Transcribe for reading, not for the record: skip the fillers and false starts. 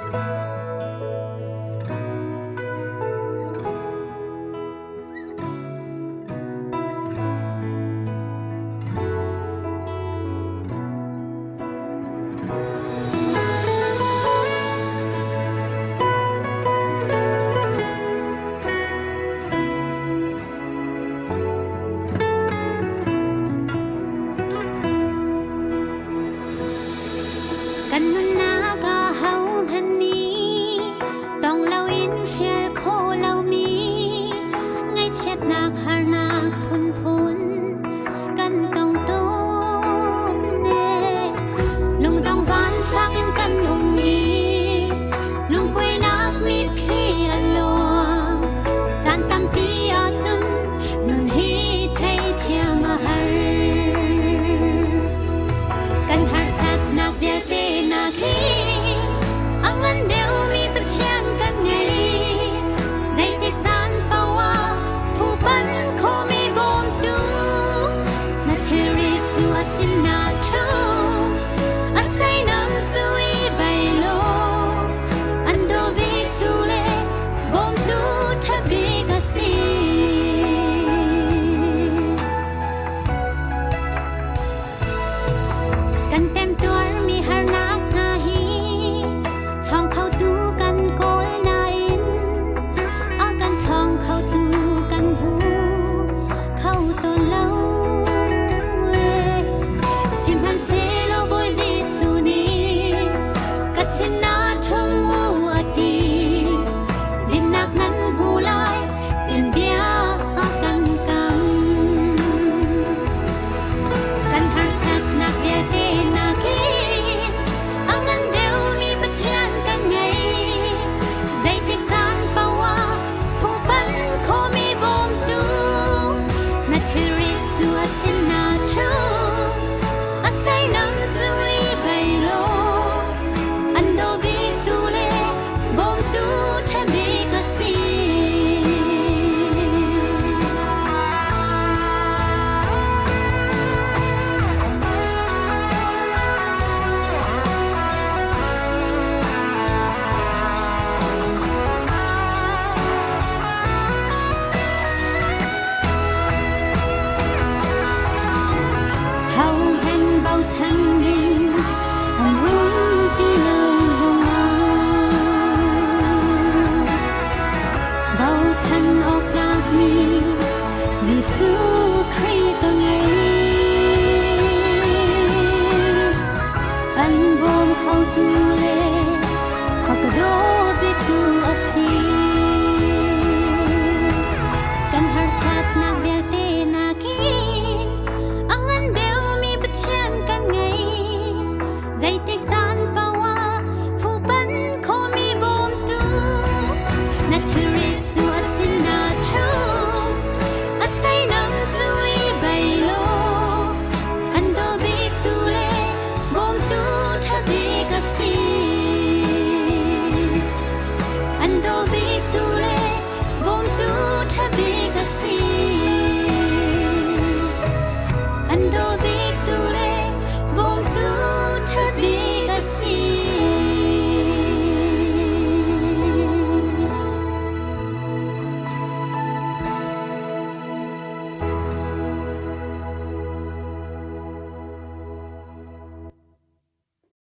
กันมันนากะเฮาพันนี้ต้องเล่าอินเชียโคเล่ามีไงเช็ดนักหานักพุนกันต้องต้นเนลุงต้องบ้านสร้างอินกันยุงมีลุงกวยนักมีที่อลวงจานตำปีอาจุนนุนฮีไทยเชียมาหากันหาสัตว์นักเบียดang andeu mi pachian kan ngai zai ti chan pawa phu pan kho mi bom tu na theri chu asin na thu asai nam chu I bai lo ando bi tu le bom tu tha bi ga si kan tem tuar mi har nak na hiช่องเข้าดูกันโกยนาอินอากันช่องเข้าดูกันหูเข้าตัวเล่าสิมันเซโลบอยดิสุนีกัสินาทุ่มวัวตีดินนักนั้นหูลายดินเบียกันกันหาสักนักเบียเตนักกินอังกันเดียวมีปัจจัยฉันยิงอันรู้ที่เราหงเบาฉันออกจากมียิสุคริสต์ไงอันบอมเขาดูแลเขากระโดด